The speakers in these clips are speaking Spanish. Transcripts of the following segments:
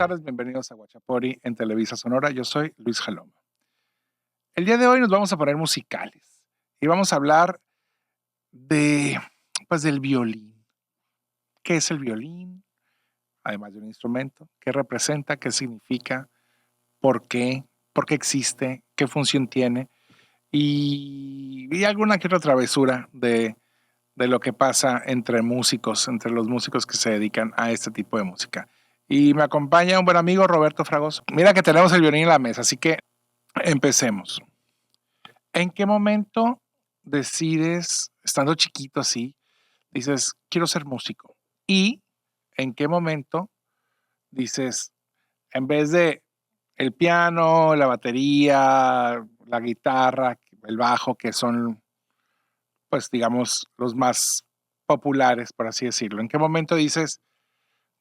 tardes, bienvenidos a Guachapori en Televisa Sonora. Yo soy Luis Jaloma. El día de hoy nos vamos a poner musicales y vamos a hablar de, del violín. ¿Qué es el violín? Además de un instrumento, ¿qué representa? ¿Qué significa? ¿Por qué? ¿Por qué existe? ¿Qué función tiene? Y alguna que otra travesura de lo que pasa entre músicos, entre los músicos que se dedican a este tipo de música. Y me acompaña un buen amigo, Roberto Fragoso. Mira que tenemos el violín en la mesa, así que empecemos. ¿En qué momento decides, estando chiquito así, dices, quiero ser músico? ¿Y en qué momento dices, en vez de el piano, la batería, la guitarra, el bajo, que son, pues digamos, los más populares, por así decirlo, en qué momento dices,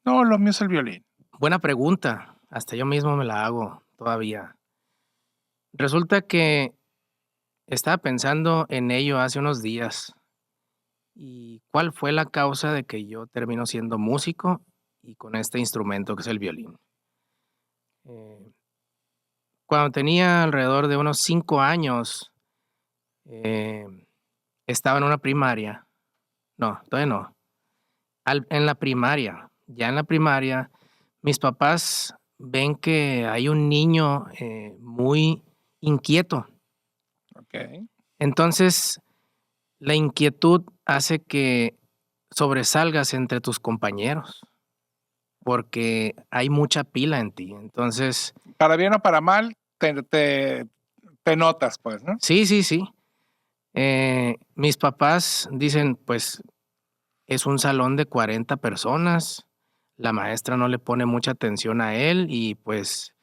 no, lo mío es el violín? Buena pregunta, hasta yo mismo me la hago todavía. Resulta que estaba pensando en ello hace unos días y cuál fue la causa de que yo termino siendo músico y con este instrumento que es el violín. Eh, Cuando tenía alrededor de unos 5 años, eh, estaba en una primaria. No, todavía no. En la primaria, ya en la primaria, mis papás ven que hay un niño muy inquieto. Ok. Entonces, la inquietud hace que sobresalgas entre tus compañeros, porque hay mucha pila en ti. Entonces, Para bien o para mal, te notas, pues, ¿no? sí, sí, sí. Mis papás dicen, pues, es un salón de 40 personas, la maestra no le pone mucha atención a él y, pues,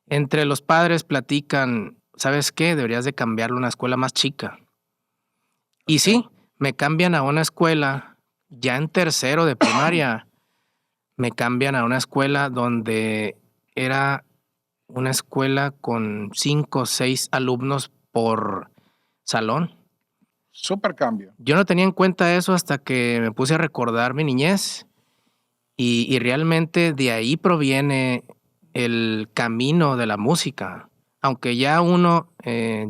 entre los padres platican, ¿sabes qué? Deberías de cambiarlo a una escuela más chica. Y Ok. sí, me cambian a una escuela, ya en tercero de primaria, me cambian a una escuela donde era una escuela con 5 o 6 alumnos por salón. Súper cambio. Yo no tenía en cuenta eso hasta que me puse a recordar mi niñez y realmente de ahí proviene el camino de la música, aunque ya uno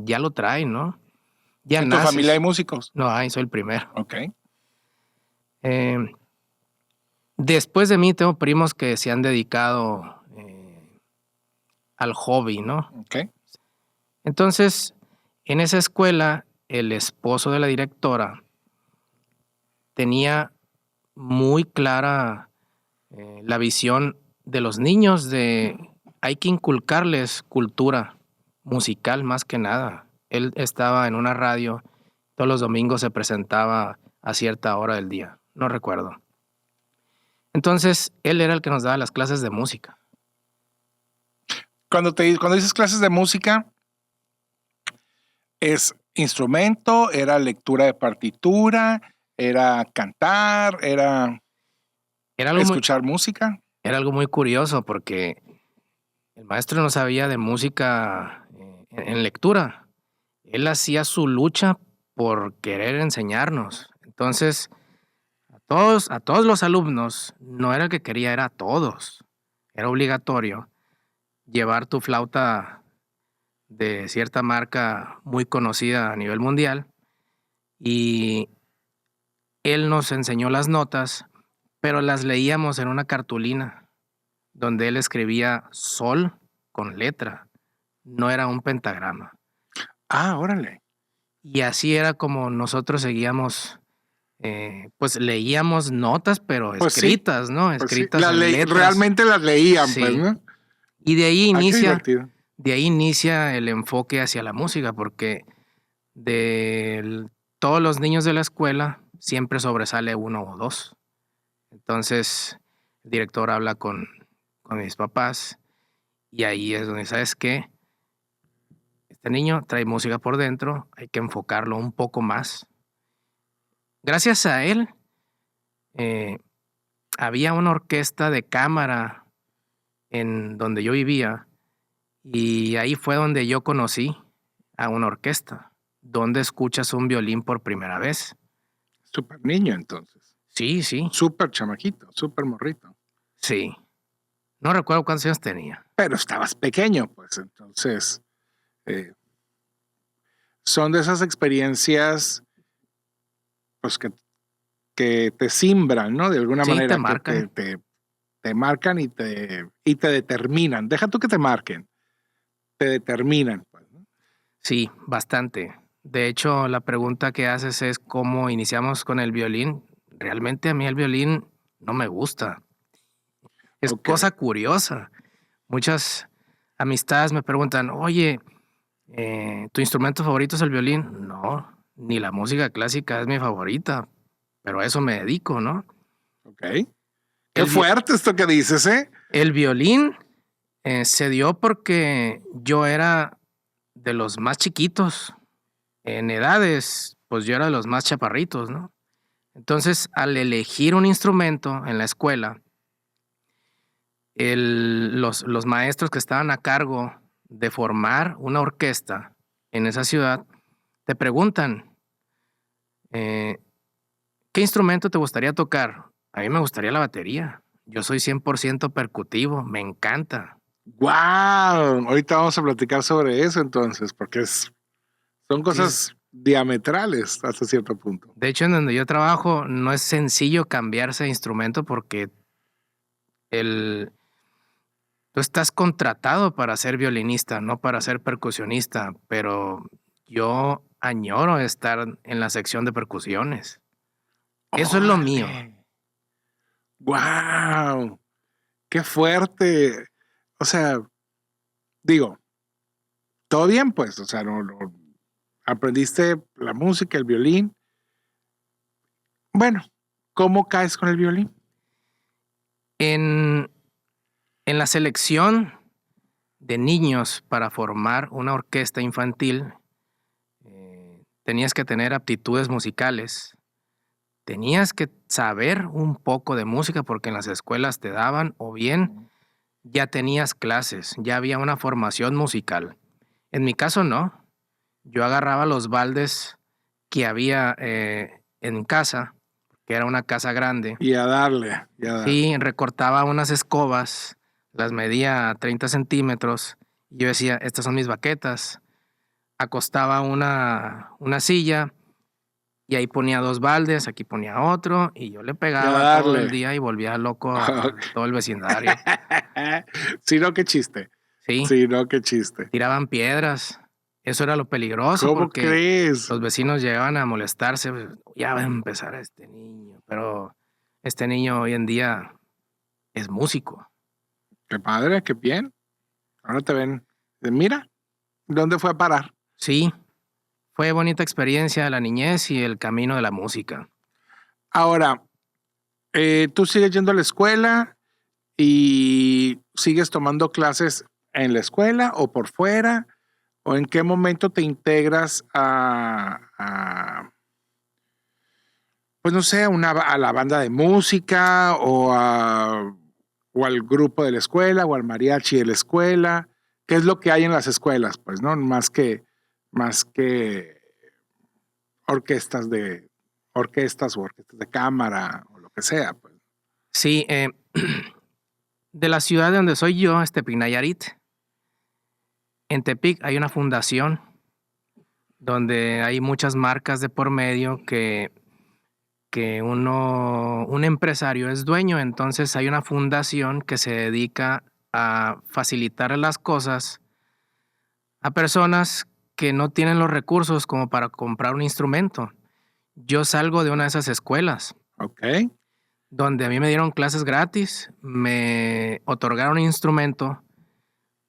ya lo trae, ¿no? Ya ¿En tu familia hay naces. músicos? No, ay, soy el primero. Ok. Eh, Después de mí tengo primos que se han dedicado al hobby, ¿no? Ok. Entonces, en esa escuela, el esposo de la directora tenía muy clara la visión de los niños de hay que inculcarles cultura musical más que nada. Él estaba en una radio, todos los domingos se presentaba a cierta hora del día, no recuerdo. Entonces, él era el que nos daba las clases de música. Cuando dices clases de música, ¿es instrumento? ¿Era lectura de partitura? ¿Era cantar? ¿Era Era algo muy, escuchar música? era algo muy curioso porque el maestro no sabía de música en lectura. Él hacía su lucha por querer enseñarnos. Entonces, a todos los alumnos, no era que quería, era a todos. Era obligatorio llevar tu flauta de cierta marca muy conocida a nivel mundial y él nos enseñó las notas, pero las leíamos en una cartulina donde él escribía sol con letra, no era un pentagrama. Ah, órale. Y así era como nosotros seguíamos, pues leíamos notas, pero Pues sí, escritas, ¿no? pues sí. Escritas en letras. Realmente las leían, pues, Sí. ¿no? Y Ah, qué divertido. de ahí inicia el enfoque hacia la música, porque de todos los niños de la escuela siempre sobresale uno o dos. Entonces, el director habla con mis papás y ahí es donde, ¿sabes qué? Este niño trae música por dentro, hay que enfocarlo un poco más. Gracias a él, eh, había una orquesta de cámara en donde yo vivía y ahí fue donde yo conocí a una orquesta, donde escuchas un violín por primera vez. Súper niño, entonces. Sí, sí, Súper chamaquito, súper morrito. sí. No recuerdo cuántos años tenía. Pero estabas pequeño, pues entonces eh, son de esas experiencias pues que te simbran, ¿no? De alguna Sí, te manera, que marcan. te marcan y te determinan. Deja tú que te marquen, te determinan, pues, ¿no? Sí, bastante. De hecho, la pregunta que haces es cómo iniciamos con el violín. Realmente a mí el violín no me gusta. Es Ok. cosa curiosa. Muchas amistades me preguntan, oye, ¿tu instrumento favorito es el violín? No, ni la música clásica es mi favorita, pero a eso me dedico, ¿no? Ok. Qué El, vi- fuerte esto que dices, ¿eh? el violín se dio porque yo era de los más chiquitos. En edades, pues yo era de los más chaparritos, ¿no? Entonces, al elegir un instrumento en la escuela, los maestros que estaban a cargo de formar una orquesta en esa ciudad te preguntan, eh, ¿qué instrumento te gustaría tocar? A mí me gustaría la batería. Yo soy 100% percutivo, me encanta. ¡Wow! Ahorita vamos a platicar sobre eso entonces, porque son Sí, cosas diametrales hasta cierto punto. de hecho, en donde yo trabajo no es sencillo cambiarse de instrumento porque el, tú estás contratado para ser violinista, no para ser percusionista, pero yo añoro estar en la sección de percusiones. Eso es lo mío. ¡Órale! ¡Wow! ¡Qué fuerte! O sea, digo, todo bien, pues, o sea, aprendiste la música, el violín. Bueno, ¿cómo caes con el violín? En, en la selección de niños para formar una orquesta infantil, tenías que tener aptitudes musicales, tenías que saber un poco de música porque en las escuelas te daban o bien ya tenías clases, ya había una formación musical. En mi caso no, yo agarraba los baldes que había en casa, que era una casa grande, Y a darle, y a darle. sí, recortaba unas escobas, las medía a 30 centímetros, y yo decía, estas son mis baquetas, acostaba una silla, y ahí ponía 2 baldes, aquí ponía otro, y yo le Y a pegaba todo el darle. día y volvía loco a todo el vecindario. Sí, no, qué chiste. Sí, Sí, no, qué chiste. tiraban piedras. Eso era lo peligroso ¿Cómo porque crees? los vecinos llegaban a molestarse. Pues, ya va a empezar este niño, pero este niño hoy en día es músico. Qué padre, qué bien. Ahora te ven. Mira, ¿dónde fue a parar? Sí, fue bonita experiencia la niñez y el camino de la música. Ahora, tú sigues yendo a la escuela y sigues tomando clases en la escuela o por fuera, o en qué momento te integras pues no sé, a la banda de música o al grupo de la escuela o al mariachi de la escuela. ¿Qué es lo que hay en las escuelas? Pues, ¿no? Más que orquestas o orquestas de cámara o lo que sea, pues. Sí, de la ciudad de donde soy yo, Tepic Nayarit, en Tepic hay una fundación donde hay muchas marcas de por medio que un empresario es dueño, entonces hay una fundación que se dedica a facilitar las cosas a personas que no tienen los recursos como para comprar un instrumento. Yo salgo de una de esas escuelas Ok, donde a mí me dieron clases gratis, me otorgaron un instrumento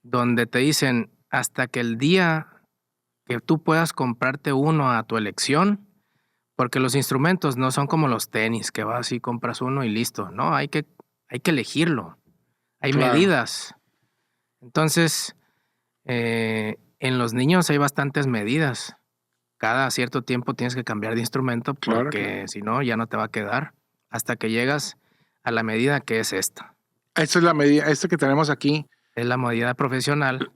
donde te dicen hasta que el día que tú puedas comprarte uno a tu elección, porque los instrumentos no son como los tenis, que vas y compras uno y listo. No, hay que elegirlo. Hay claro, medidas. Entonces, en los niños hay bastantes medidas. Cada cierto tiempo tienes que cambiar de instrumento claro, claro. porque si no, ya no te va a quedar hasta que llegas a la medida que es esta. Esta es la medida, esta que tenemos aquí. Es la medida profesional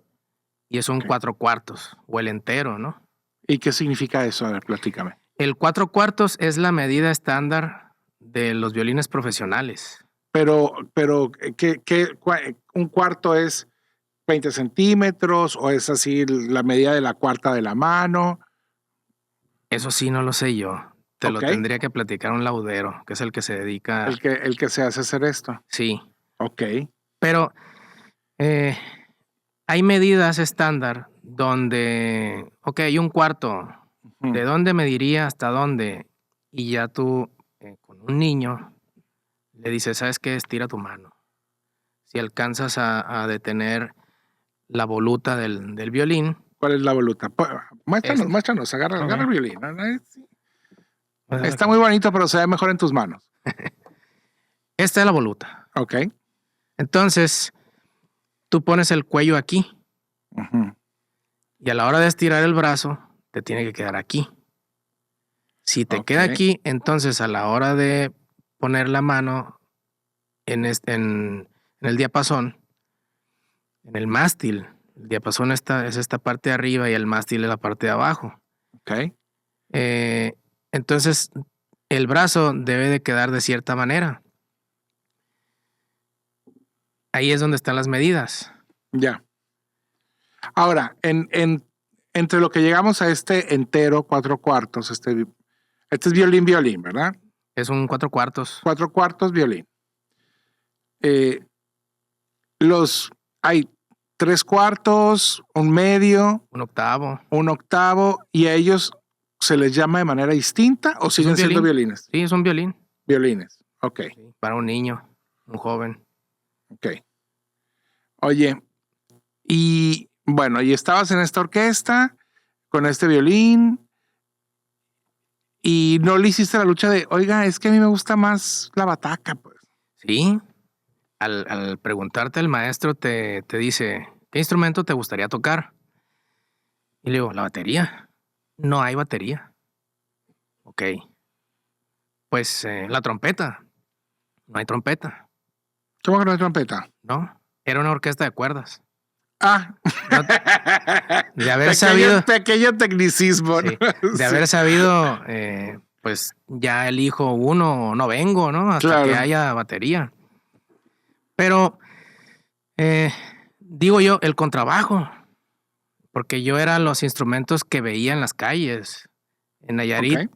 y es un Ok. 4/4 o el entero, ¿no? ¿Y qué significa eso? A ver, platícame. El 4/4 es la medida estándar de los violines profesionales. Pero, ¿un cuarto es 20 centímetros o es así la medida de la cuarta de la mano? Eso sí no lo sé yo. Te lo Ok. tendría que platicar un laudero, que es el que se dedica. El que se hace hacer esto. Sí, Ok. pero hay medidas estándar donde, ok, hay un cuarto, ¿de Ujú. dónde mediría hasta dónde? Y ya tú, con un niño, le dices, ¿sabes qué? Estira tu mano. Si alcanzas a detener la voluta del violín, ¿Cuál es la voluta? esta. Muéstranos, Ok. agarra el violín. Sí. Pues es Está aquí. muy bonito, pero se ve mejor en tus manos. Esta es la voluta. Ok. Entonces, tú pones el cuello aquí Ujú. y a la hora de estirar el brazo, te tiene que quedar aquí. Si te Ok. queda aquí, entonces a la hora de poner la mano en el diapasón, en el mástil, el diapasón es esta parte de arriba y el mástil es la parte de abajo. Ok. Eh, entonces, el brazo debe de quedar de cierta manera. Ahí es donde están las medidas. Ya. Ahora, entre lo que llegamos a este entero, 4/4, este es violín, ¿verdad? Es un 4/4, 4/4 violín. Hay 3/4, un medio, un octavo. un octavo, y a ellos se les llama de manera distinta o Es un siguen siendo violín. violines. Sí, es un violín. Violines. Ok, Sí, para un niño, un joven. ok. Oye, y bueno, y estabas en esta orquesta con este violín y no le hiciste la lucha de, oiga, es que a mí me gusta más la bataca, pues. Sí, al preguntarte el maestro te dice, ¿qué instrumento te gustaría tocar? Y le digo, la batería. No hay batería. Ok, pues la trompeta. No hay trompeta, ¿Cómo que no hay trompeta? ¿no? Era una orquesta de cuerdas. Ah, No, de haber sabido, pequeño tecnicismo, ¿no? sí, de Sí, haber sabido, pues ya elijo uno o no vengo, ¿no? Hasta que claro. haya batería. Pero, eh, digo yo, el contrabajo, porque yo eran los instrumentos que veía en las calles. En Ok, Nayarit,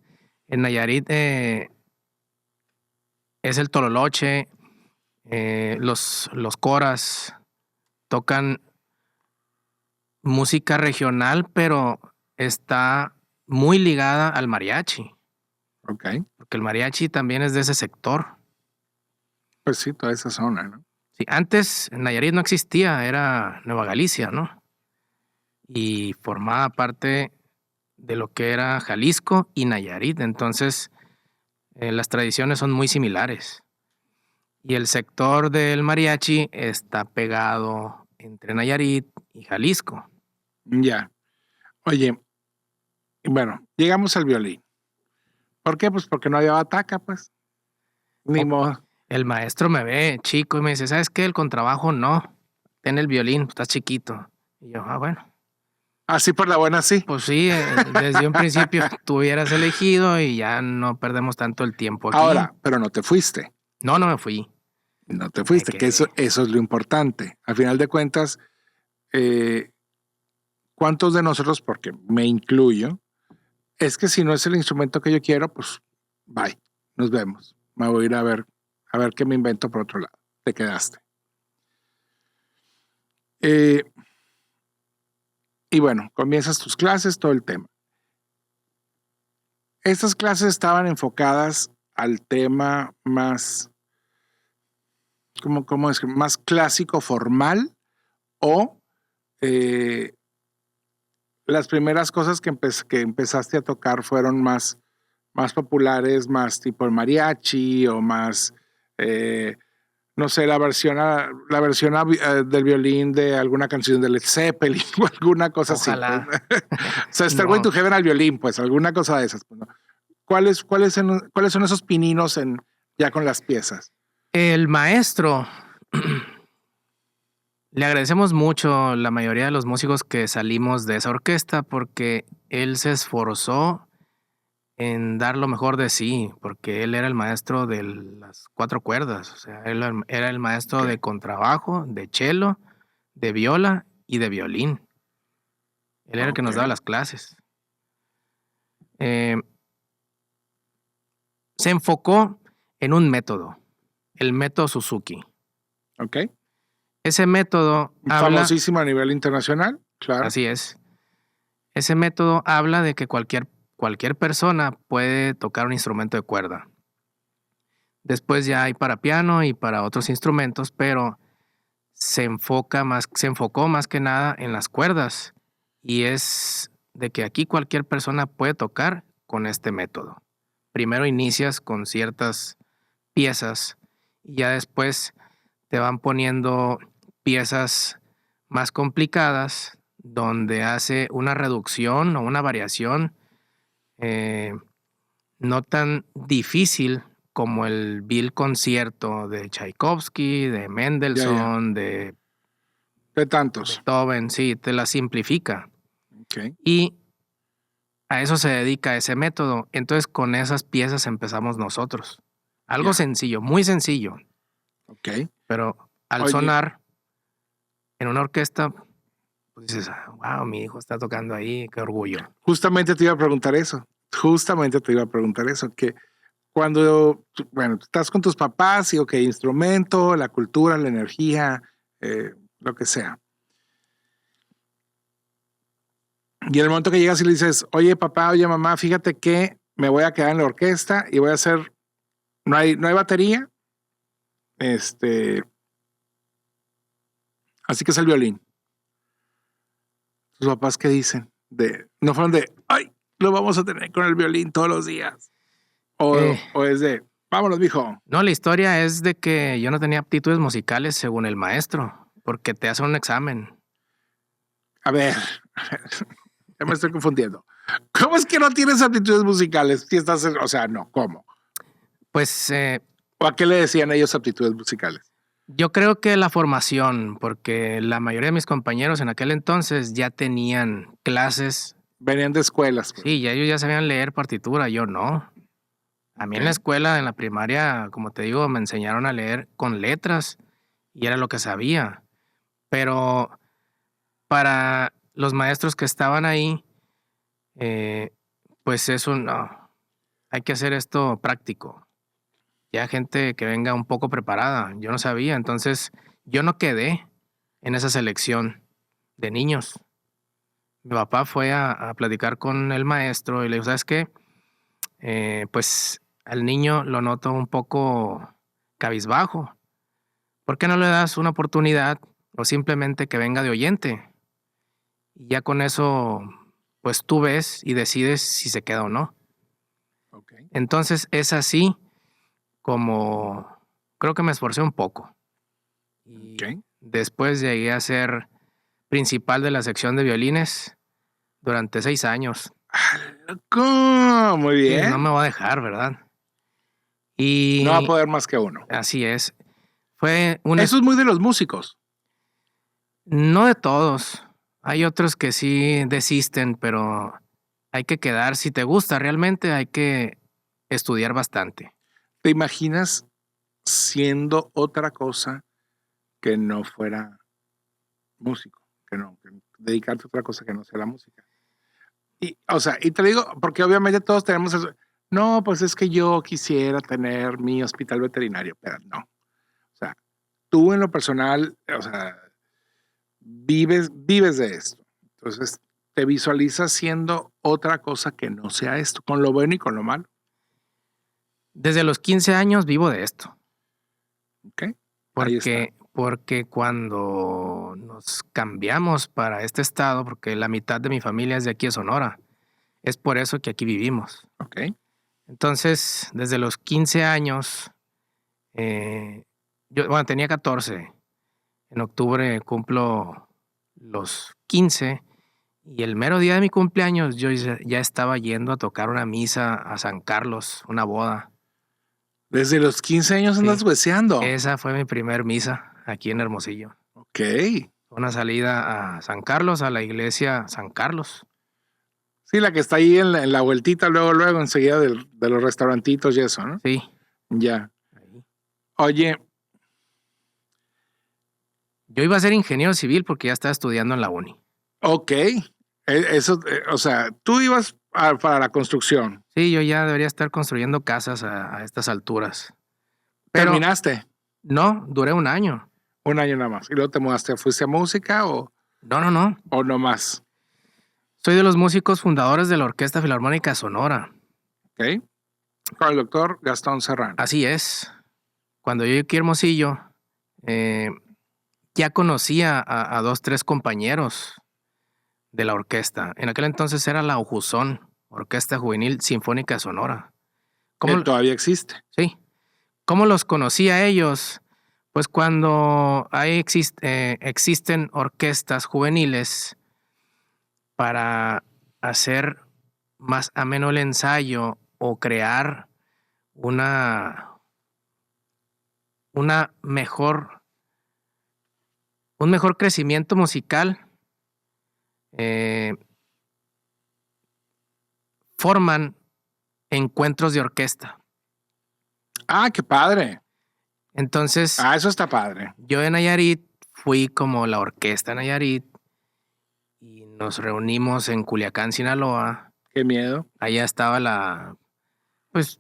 en Nayarit es el tololoche, los coras tocan música regional, pero está muy ligada al mariachi, ok. porque el mariachi también es de ese sector. Pues sí, toda esa zona, ¿no? Sí, antes en Nayarit no existía, era Nueva Galicia, ¿no? Y formaba parte de lo que era Jalisco y Nayarit, entonces las tradiciones son muy similares. Y el sector del mariachi está pegado entre Nayarit y Jalisco. Ya. Oye, bueno, llegamos al violín. ¿Por qué? Pues porque no había bataca, pues. Ni O- modo. El maestro me ve chico y me dice, ¿sabes qué? El contrabajo no. Ten el violín, estás chiquito. Y yo, bueno, Así por la buena, sí. pues sí, desde un principio tú hubieras elegido y ya no perdemos tanto el tiempo aquí. Ahora, pero no te fuiste. No, no me fui. No te Me fuiste, que quedé. eso es lo importante. Al final de cuentas, eh, ¿cuántos de nosotros, porque me incluyo, es que si no es el instrumento que yo quiero, pues bye, nos vemos. Me voy a ir a ver qué me invento por otro lado. Te quedaste. Eh, y bueno, comienzas tus clases, todo el tema. Estas clases estaban enfocadas al tema más, ¿cómo es? Más clásico, formal, o las primeras cosas que empezaste a tocar fueron más populares, más tipo el mariachi o más, eh, no sé, la versión del violín de alguna canción de Led Zeppelin o alguna cosa así. Pues. Ojalá. O sea, Starway to No. Heaven al violín, pues alguna cosa de esas. Pues, ¿no? ¿Cuáles son esos pininos ya con las piezas? El maestro, le agradecemos mucho la mayoría de los músicos que salimos de esa orquesta porque él se esforzó en dar lo mejor de sí, porque él era el maestro de las 4 cuerdas, o sea, él era el maestro Ok. de contrabajo, de cello, de viola y de violín. Él era el que Ok. nos daba las clases. Eh, Se enfocó en un método, el método Suzuki. Ok. Ese método habla, Famosísimo a nivel internacional, claro. así es, ese método habla de que cualquier persona puede tocar un instrumento de cuerda. Después ya hay para piano y para otros instrumentos, pero se enfocó más que nada en las cuerdas, y es de que aquí cualquier persona puede tocar con este método. Primero inicias con ciertas piezas y ya después te van poniendo piezas más complicadas donde hace una reducción o una variación eh, no tan difícil como el Vil concierto de Tchaikovsky, de Ya. Mendelssohn, de De tantos. Beethoven, sí, te la simplifica. Ok. Y a eso se dedica ese método. Entonces con esas piezas empezamos nosotros. Algo Ya. sencillo, muy sencillo, Ok. pero al Oye, sonar en una orquesta, pues dices, wow, mi hijo está tocando ahí, qué orgullo. justamente te iba a preguntar eso. Justamente te iba a preguntar eso. Que cuando, bueno, estás con tus papás y, ok, instrumento, la cultura, la energía, lo que sea. Y en el momento que llegas y le dices, oye papá, oye mamá, fíjate que me voy a quedar en la orquesta y voy a hacer, no hay batería, este, así que es el violín. ¿Tus papás qué dicen? No fueron de, ay, lo vamos a tener con el violín todos los días. Eh, O es de, vámonos, mijo. no, la historia es de que yo no tenía aptitudes musicales según el maestro, porque te hacen un examen. A ver, ya me estoy confundiendo. ¿Cómo es que no tienes aptitudes musicales? Si estás, o sea, no, ¿cómo? Pues ¿O a qué le decían ellos aptitudes musicales? yo creo que la formación, porque la mayoría de mis compañeros en aquel entonces ya tenían clases. Venían de escuelas, pues. Sí, ya ellos ya sabían leer partitura, yo no. A mí en la Ok. escuela, en la primaria, como te digo, me enseñaron a leer con letras y era lo que sabía. Pero para los maestros que estaban ahí, eh, pues eso no, hay que hacer esto práctico. Ya gente que venga un poco preparada, yo no sabía, entonces yo no quedé en esa selección de niños. Mi papá fue a platicar con el maestro y le dijo, ¿sabes qué? Pues al niño lo noto un poco cabizbajo. ¿Por qué no le das una oportunidad o simplemente que venga de oyente? Y ya con eso, pues tú ves y decides si se queda o no. Ok. Entonces es así como creo que me esforcé un poco. Y Ok. después llegué a ser principal de la sección de violines durante 6 años. ¿Cómo? Muy Sí, no me bien. va a dejar, ¿verdad? No va a Y poder más que uno. así es. Fue un Eso es muy de los músicos. no de todos. Hay otros que sí desisten, pero hay que quedar. Si te gusta realmente, hay que estudiar bastante. ¿Te imaginas siendo otra cosa que no fuera músico? Que dedicarte a otra cosa que no sea la música. Y, o sea, y te digo, porque obviamente todos tenemos eso. No, pues es que yo quisiera tener mi hospital veterinario, pero no. O sea, tú en lo personal, o sea, vives de esto. Entonces, te visualizas siendo otra cosa que no sea esto, con lo bueno y con lo malo. Desde los 15 años vivo de esto, ¿Ok? Ahí está. porque cuando nos cambiamos para este estado, porque la mitad de mi familia es de aquí de Sonora, es por eso que aquí vivimos. ¿Ok? Entonces, desde los 15 años, bueno, tenía 14. En octubre cumplo los 15 y el mero día de mi cumpleaños yo ya estaba yendo a tocar una misa a San Carlos, una boda. Desde los 15 años Sí, andas hueseando. esa fue mi primer misa aquí en Hermosillo. Ok. Una salida a San Carlos, a la iglesia San Carlos. Sí, la que está ahí en la vueltita, luego, enseguida de los restaurantitos y eso, ¿no? Sí. Ya. Ahí. Oye, Yo iba a ser ingeniero civil porque ya estaba estudiando en la uni. ok. Eso, o sea, tú ibas para la construcción. Sí, yo ya debería estar construyendo casas a estas alturas. Pero ¿Terminaste? no, duré un año. Un año nada más. ¿Y luego te mudaste? ¿Fuiste a música o No. no más? Soy de los músicos fundadores de la Orquesta Filarmónica Sonora. Ok. Con el doctor Gastón Serrano. Así es. Cuando yo llegué aquí a Hermosillo, ya conocía a 2, 3 compañeros de la orquesta. En aquel entonces era la Ojuzón, Orquesta Juvenil Sinfónica Sonora. Que todavía existe. Sí. ¿Cómo los conocí a ellos? Pues cuando existen orquestas juveniles para hacer más ameno el ensayo o crear un mejor crecimiento musical, forman encuentros de orquesta. Ah, qué padre. Entonces, Eso está padre. yo en Nayarit fui como la orquesta Nayarit y nos reunimos en Culiacán, Sinaloa. Qué miedo. Allá estaba pues,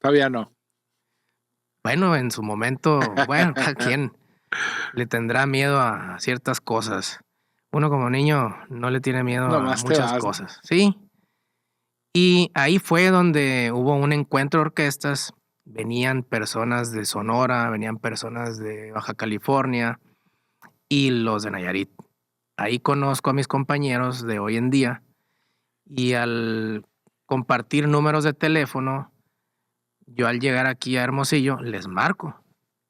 Todavía no. bueno, en su momento, bueno, cada quien le tendrá miedo a ciertas cosas. Uno como niño no le tiene miedo a Nomás te muchas vas. cosas. Sí. Y ahí fue donde hubo un encuentro de orquestas. Venían personas de Sonora, venían personas de Baja California y los de Nayarit. Ahí conozco a mis compañeros de hoy en día y al compartir números de teléfono, yo al llegar aquí a Hermosillo les marco.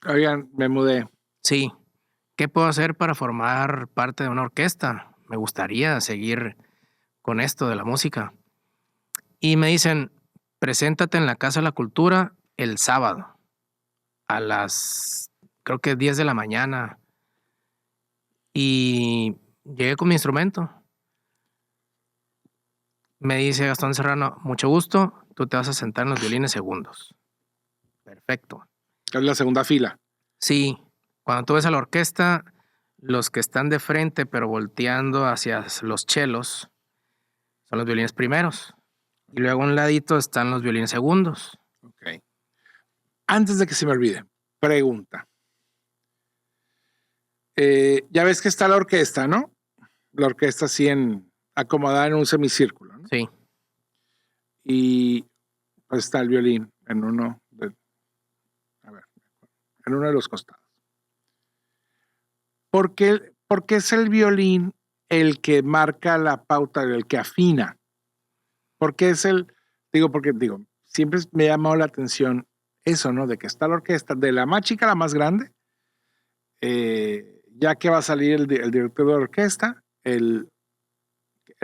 Oigan, me mudé. Sí, ¿qué puedo hacer para formar parte de una orquesta? Me gustaría seguir con esto de la música. Y me dicen, preséntate en la Casa de la Cultura el sábado a las, creo que 10 de la mañana. Y llegué con mi instrumento. Me dice Gastón Serrano, mucho gusto, tú te vas a sentar en los violines segundos. Perfecto. Es la segunda fila. Sí, cuando tú ves a la orquesta, los que están de frente pero volteando hacia los chelos son los violines primeros. Y luego a un ladito están los violines segundos. Ok. Antes de que se me olvide, pregunta. Ya ves que está la orquesta, ¿no? La orquesta así acomodada en un semicírculo, ¿no? Sí. Y pues está el violín en uno de los costados. ¿Por qué es el violín el que marca la pauta, el que afina? Porque siempre me ha llamado la atención eso, ¿no? De que está la orquesta, de la más chica a la más grande, ya que va a salir el director de la orquesta, el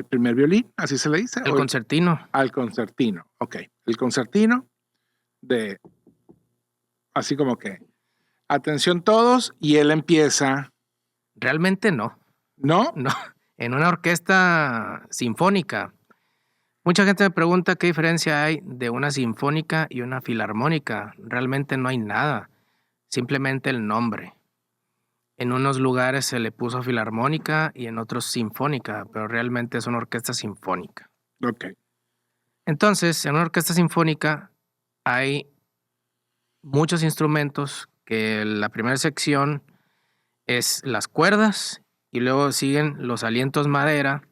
primer violín, así se le dice. El concertino. Al concertino, ok. El concertino así como que, atención todos, y él empieza. Realmente no. ¿No? No. En una orquesta sinfónica, mucha gente me pregunta qué diferencia hay de una sinfónica y una filarmónica. Realmente no hay nada, simplemente el nombre. En unos lugares se le puso filarmónica y en otros sinfónica, pero realmente es una orquesta sinfónica. Ok. Entonces, en una orquesta sinfónica hay muchos instrumentos que la primera sección es las cuerdas y luego siguen los alientos madera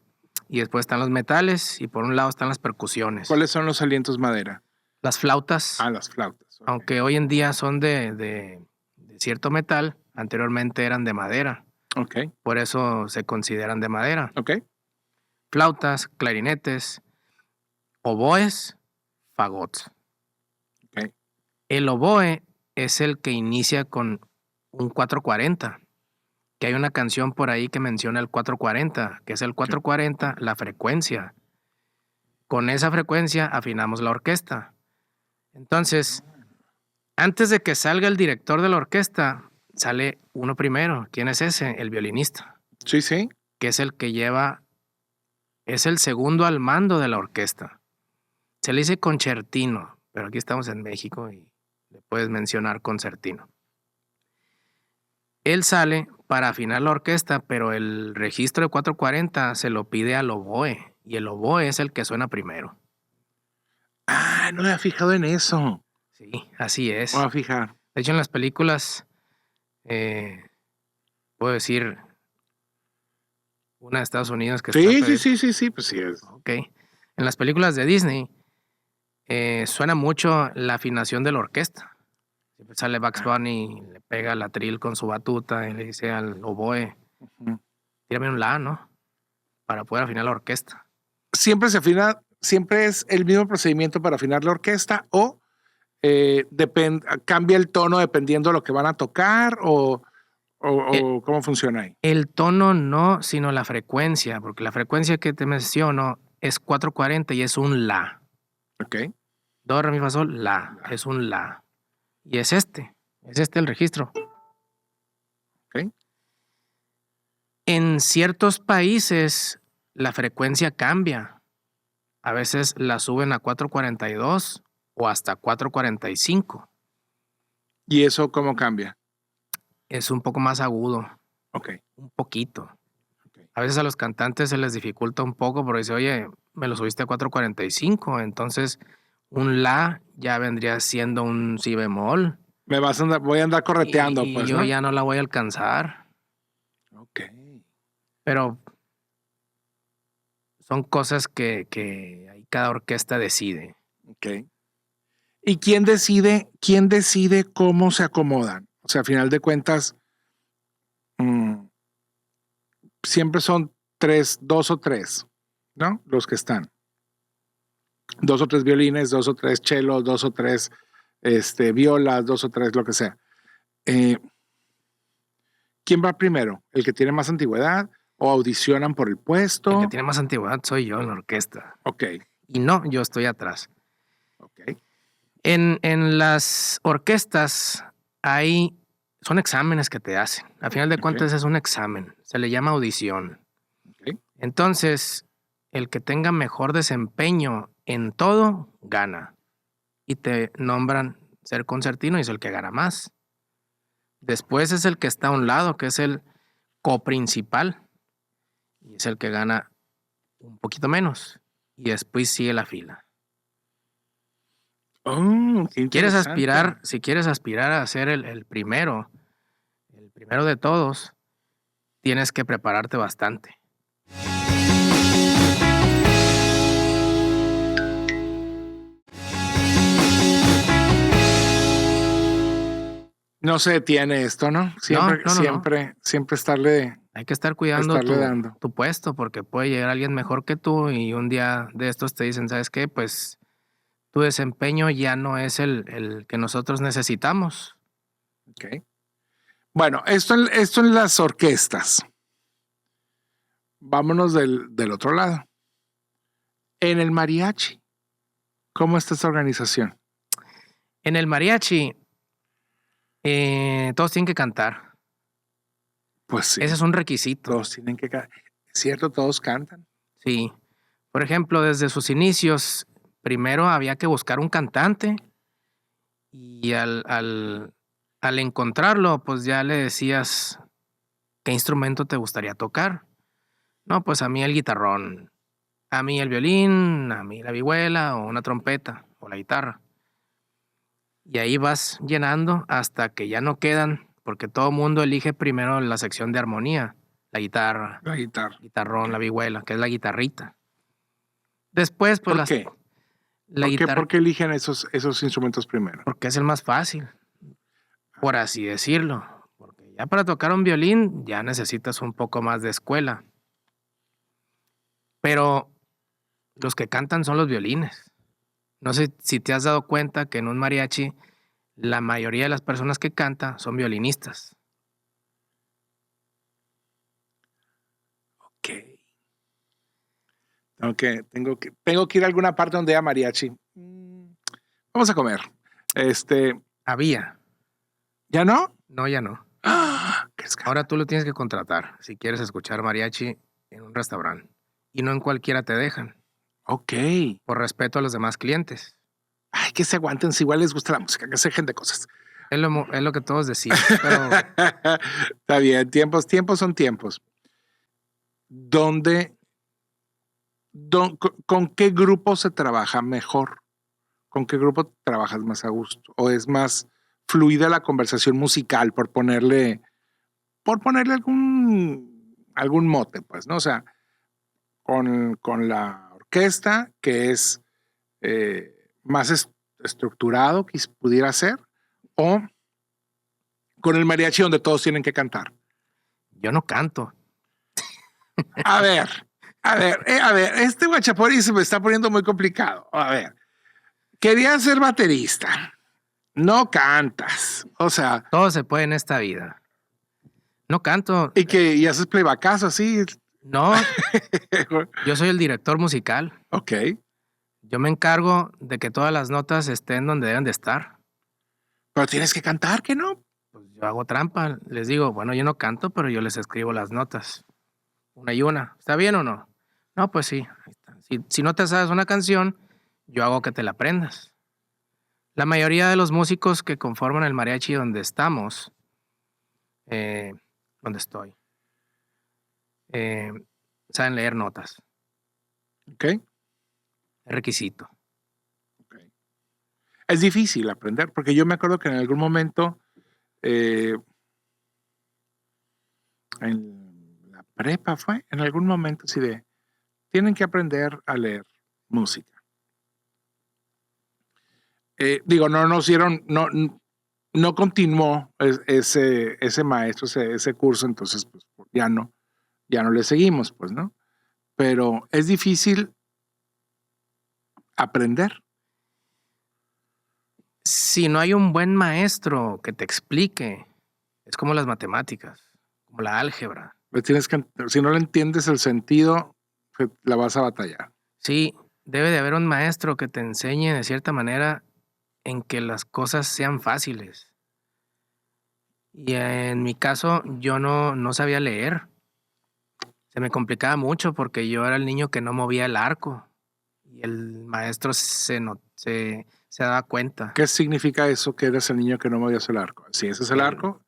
y después están los metales y por un lado están las percusiones. ¿Cuáles son los alientos madera? Las flautas. Las flautas. Okay. Aunque hoy en día son de cierto metal, anteriormente eran de madera. Ok. Por eso se consideran de madera. Ok. Flautas, clarinetes, oboes, fagots. Okay. El oboe es el que inicia con un 440, que hay una canción por ahí que menciona el 440, que es el 440, la frecuencia. Con esa frecuencia afinamos la orquesta. Entonces, antes de que salga el director de la orquesta, sale uno primero. ¿Quién es ese? El violinista. Sí, sí. Que es el que lleva Es el segundo al mando de la orquesta. Se le dice concertino, pero aquí estamos en México y le puedes mencionar concertino. Él sale para afinar la orquesta, pero el registro de 440 se lo pide al oboe, y el oboe es el que suena primero. Ah, no me había fijado en eso. Sí, así es. Me voy a fijar. De hecho, en las películas, puedo decir una de Estados Unidos que Sí, está... sí, pues sí es. Ok. En las películas de Disney suena mucho la afinación de la orquesta. Siempre sale Bugs Bunny, le pega al atril con su batuta y le dice al oboe, Ujú. tírame un la, ¿no? Para poder afinar la orquesta. Siempre se afina, siempre es el mismo procedimiento para afinar la orquesta o cambia el tono dependiendo de lo que van a tocar o cómo funciona ahí. El tono no, sino la frecuencia, porque la frecuencia que te menciono es 440 y es un la. Ok. Do, re, mi, fa, sol, la. Es un la. Y es este el registro. Ok. En ciertos países la frecuencia cambia. A veces la suben a 442 o hasta 445. ¿Y eso cómo cambia? Es un poco más agudo, Ok. un poquito. Ok. A veces a los cantantes se les dificulta un poco porque dice, oye, me lo subiste a 445, entonces un la ya vendría siendo un si bemol Voy a andar correteando, y pues, yo ¿no? ya no la voy a alcanzar. Ok. Pero son cosas que ahí cada orquesta decide. Ok. ¿Y quién decide cómo se acomodan? O sea, a final de cuentas, siempre son dos o tres, ¿no? Los que están. Dos o tres violines, dos o tres chelos, dos o tres violas, dos o tres, lo que sea. ¿Quién va primero? ¿El que tiene más antigüedad? ¿O audicionan por el El que puesto? tiene más antigüedad soy yo en la orquesta. Ok, Y no, yo estoy atrás. ok. En las orquestas son exámenes que te hacen. A final de cuentas es un examen. Se le llama audición. Ok. Entonces, el que tenga mejor desempeño en todo, gana. Y te nombran ser concertino y es el que gana más. Después es el que está a un lado, que es el coprincipal. Y es el que gana un poquito menos. Y después sigue la fila. Oh, qué interesante. Si quieres aspirar a ser el primero de todos, tienes que prepararte bastante. No se detiene esto, ¿no? Siempre, No. siempre estarle Hay que estar cuidando dando. tu puesto porque puede llegar alguien mejor que tú y un día de estos te dicen, ¿sabes qué? Pues tu desempeño ya no es el que nosotros necesitamos. Ok. Bueno, esto en las orquestas. Vámonos del otro lado. En el mariachi, ¿cómo está esta organización? En el mariachi, todos tienen que cantar. Pues sí, Ese es un requisito. todos tienen que cantar. ¿Es cierto? Todos cantan. Sí. Por ejemplo, desde sus inicios, primero había que buscar un cantante y al encontrarlo, pues ya le decías qué instrumento te gustaría tocar. No, pues a mí el guitarrón, a mí el violín, a mí la vihuela o una trompeta o la guitarra. Y ahí vas llenando hasta que ya no quedan, porque todo mundo elige primero la sección de armonía, la guitarra, La guitarra. guitarrón, Ok. la vihuela, que es la guitarrita. Después, pues ¿Por qué? la guitarra, ¿Por qué eligen esos instrumentos primero? porque es el más fácil, por así decirlo. Porque ya para tocar un violín ya necesitas un poco más de escuela. Pero los que cantan son los violines. No sé si te has dado cuenta que en un mariachi la mayoría de las personas que cantan son violinistas. Ok. Tengo que ir a alguna parte donde haya mariachi. Vamos a comer. Había. ¿Ya no? No, ya no. ¡Ah! ¡Qué escándalo! Ahora tú lo tienes que contratar si quieres escuchar mariachi en un restaurante. y no en cualquiera te dejan, Ok. por respeto a los demás clientes. Ay, que se aguanten, si igual les gusta la música, que se dejen de cosas. Es lo que todos decimos, pero Está bien, tiempos son tiempos. ¿Dónde, con qué grupo se trabaja mejor? ¿Con qué grupo trabajas más a gusto? ¿O es más fluida la conversación musical, por ponerle algún mote, pues, ¿no? O sea, con la orquesta, que es más estructurado, que pudiera ser, o con el mariachi donde todos tienen que cantar. yo no canto. A ver, este guachapori se me está poniendo muy complicado. A ver, quería ser baterista, no cantas, o sea, Todo se puede en esta vida. No canto. y haces playbackazo así. No, yo soy el director musical. Ok, Yo me encargo de que todas las notas estén donde deben de estar. pero tienes que cantar, ¿que no? Pues yo hago trampa. Les digo, bueno, yo no canto, pero yo les escribo las notas. Una y una. ¿Está bien o no? No, pues sí. Ahí está. Si no te sabes una canción, yo hago que te la aprendas. La mayoría de los músicos que conforman el mariachi donde estamos, eh, donde estoy, eh, saben leer notas. Ok, Es requisito. ok. Es difícil aprender, porque yo me acuerdo que en algún momento, eh, en la prepa fue, en algún momento así tienen que aprender a leer música. Digo, no nos dieron, no continuó ese maestro, ese curso, entonces pues ya no le seguimos, pues, ¿no? Pero es difícil aprender. Si no hay un buen maestro que te explique, es como las matemáticas, como la álgebra. Si no le entiendes el sentido, la vas a batallar. Sí, debe de haber un maestro que te enseñe de cierta manera en que las cosas sean fáciles. Y en mi caso, yo no sabía leer. Se me complicaba mucho porque yo era el niño que no movía el arco. Y el maestro se daba cuenta ¿Qué significa eso que eres el niño que no movías el arco? Sí, ese es el que, arco,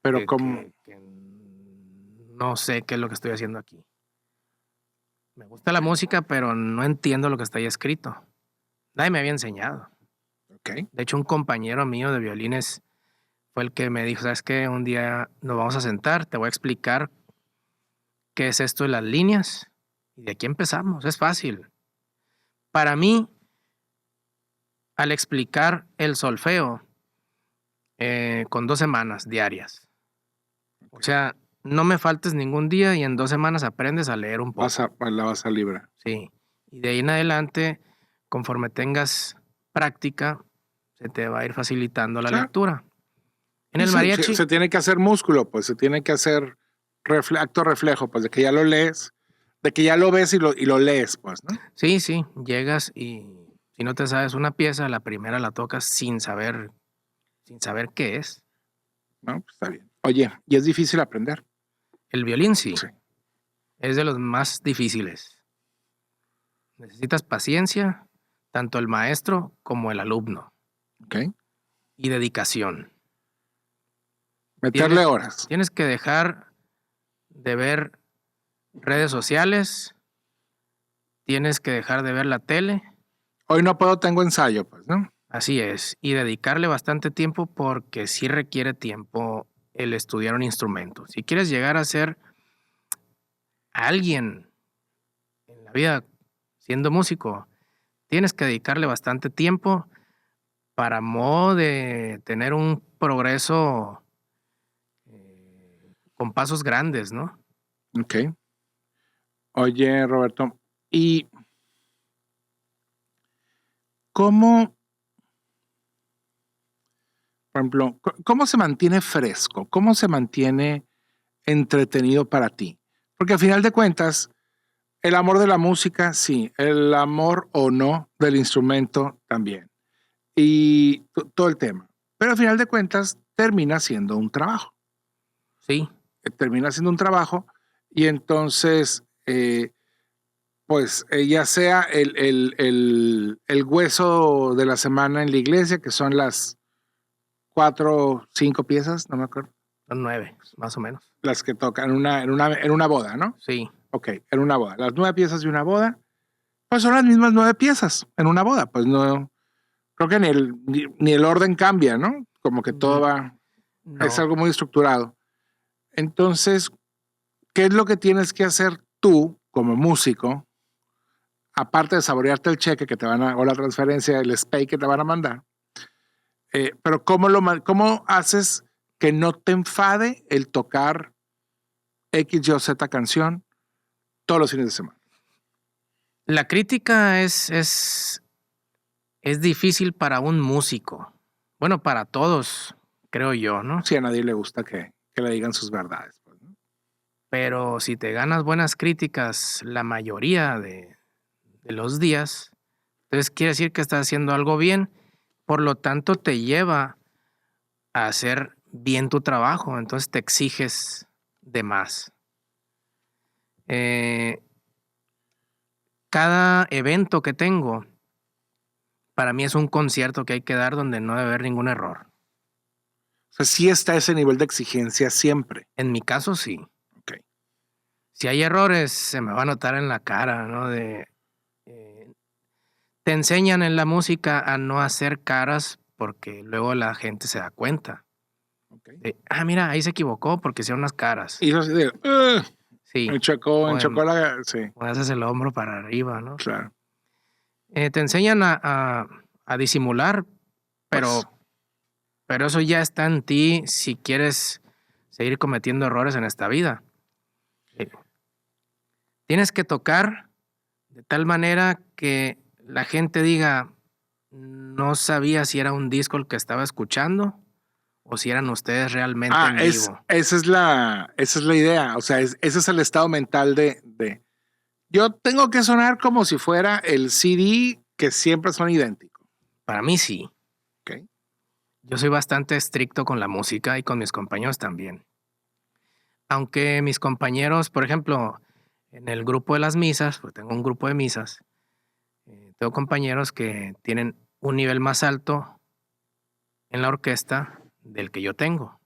pero que, como, que no sé qué es lo que estoy haciendo aquí. Me gusta la música, pero no entiendo lo que está ahí escrito. Nadie me había enseñado. ok, De hecho, un compañero mío de violines fue el que me dijo, ¿sabes qué? Un día nos vamos a sentar, te voy a explicar qué es esto de las líneas y de aquí empezamos. Es fácil. Para mí, al explicar el solfeo con 2 semanas diarias, o sea, no me faltes ningún día y en 2 semanas aprendes a leer un poco. la vas a librar. Sí. Y de ahí en adelante, conforme tengas práctica, se te va a ir facilitando la Claro. lectura. En Sí, el mariachi, se tiene que hacer músculo, pues se tiene que hacer acto reflejo, pues de que ya lo lees, de que ya lo ves y lo lees, pues, ¿no? sí, llegas y si no te sabes una pieza, la primera la tocas sin saber qué es. No, pues está bien. Oye, y es difícil aprender. El violín sí, Sí. es de los más difíciles. Necesitas paciencia, tanto el maestro como el alumno, Ok. y dedicación. Meterle Tienes, horas. tienes que dejar de ver redes sociales, tienes que dejar de ver la tele, Hoy no puedo, tengo ensayo, pues, ¿no? así es, y dedicarle bastante tiempo porque sí requiere tiempo el estudiar un instrumento. Si quieres llegar a ser alguien en la vida siendo músico, tienes que dedicarle bastante tiempo para modo de tener un progreso con pasos grandes, ¿no? Ok. Oye, Roberto, ¿y cómo, por ejemplo, cómo se mantiene fresco? ¿Cómo se mantiene entretenido para ti? Porque al final de cuentas, el amor de la música, sí, el amor o no del instrumento también. Y todo el tema. Pero al final de cuentas, termina siendo un trabajo. Sí, Termina siendo un trabajo y entonces pues ya sea el hueso de la semana en la iglesia, que son las 4, 5 piezas, no me acuerdo, Son 9, más o menos. las que tocan en una boda, ¿no? Sí. Ok, en una boda. Las 9 piezas de una boda, pues son las mismas 9 piezas en una boda. Pues no, creo que ni el orden cambia, ¿no? Como que todo va, es No. algo muy estructurado. Entonces, ¿qué es lo que tienes que hacer tú como músico? Aparte de saborearte el cheque que te van a, o la transferencia, el SPAY que te van a mandar, pero ¿cómo haces que no te enfade el tocar X, Y o Z canción todos los fines de semana? La crítica es difícil para un músico. Bueno, para todos, creo yo, ¿no? Si a nadie le gusta que le digan sus verdades. Pues, ¿no? Pero si te ganas buenas críticas la mayoría de los días, entonces quiere decir que estás haciendo algo bien, por lo tanto te lleva a hacer bien tu trabajo, entonces te exiges de más. Cada evento que tengo, para mí es un concierto que hay que dar donde no debe haber ningún error. O sea, sí está ese nivel de exigencia siempre. En mi caso, sí. Ok. Si hay errores, se me va a notar en la cara, ¿no? Te enseñan en la música a no hacer caras porque luego la gente se da cuenta. Okay. Mira, ahí se equivocó porque hicieron unas caras. Y eso así de, Sí. enchocó la, sí. O haces el hombro para arriba, ¿no? Claro. Te enseñan a disimular, Pues, pero eso ya está en ti si quieres seguir cometiendo errores en esta vida. Tienes que tocar de tal manera que la gente diga, no sabía si era un disco el que estaba escuchando o si eran ustedes realmente en vivo. Esa es la idea. O sea, ese es el estado mental de yo tengo que sonar como si fuera el CD que siempre son idénticos. Para mí sí. Okay. Yo soy bastante estricto con la música y con mis compañeros también. Aunque mis compañeros, por ejemplo, en el grupo de las misas, pues tengo un grupo de misas, tengo compañeros que tienen un nivel más alto en la orquesta del que yo tengo.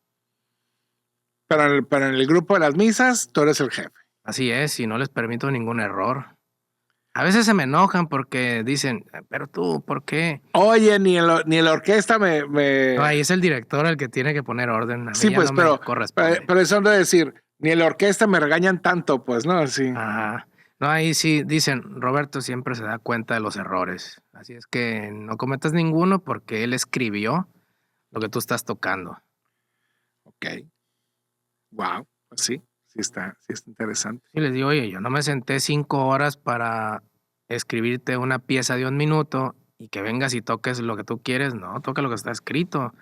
Pero en el grupo de las misas, tú eres el jefe. Así es, y no les permito ningún error. A veces se me enojan porque dicen, pero tú, ¿por qué? Oye, ni en la orquesta me... No, ahí es el director el que tiene que poner orden. A mí Sí, ya pues, no me corresponde. pero eso de decir, ni en la orquesta me regañan tanto, pues, ¿no? Sí. Ajá. No, ahí sí dicen, Roberto siempre se da cuenta de los errores. Así es que no cometas ninguno porque él escribió lo que tú estás tocando. Ok. Wow. Pues sí está interesante. Y les digo, oye, yo no me senté 5 horas para escribirte una pieza de 1 minuto y que vengas y toques lo que tú quieres. No, toca lo que está escrito.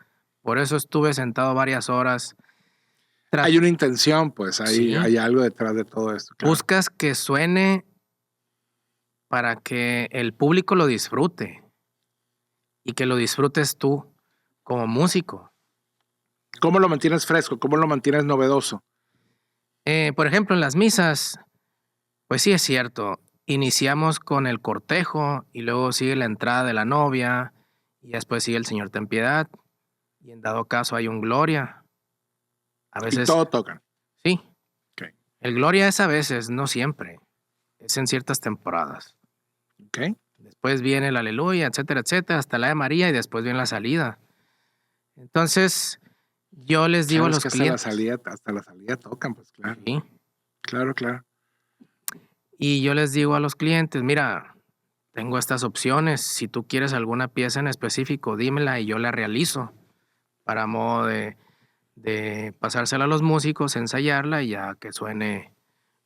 Por eso estuve sentado varias horas. Hay una intención, pues, Sí. hay algo detrás de todo esto. Claro. Buscas que suene para que el público lo disfrute y que lo disfrutes tú como músico. ¿Cómo lo mantienes fresco? ¿Cómo lo mantienes novedoso? Por ejemplo, en las misas, pues sí es cierto, iniciamos con el cortejo y luego sigue la entrada de la novia y después sigue el Señor ten piedad y en dado caso hay un Gloria. A Y veces, todo tocan. sí, Ok. el Gloria es a veces, no siempre, es en ciertas temporadas. Ok. Después viene el Aleluya, etcétera, hasta la de María y después viene la salida. Entonces, yo les digo a Sabes los que clientes. hasta la salida tocan, pues, claro. Sí. Claro. Y yo les digo a los clientes, mira, tengo estas opciones. Si tú quieres alguna pieza en específico, dímela y yo la realizo para modo de pasársela a los músicos, ensayarla y ya que suene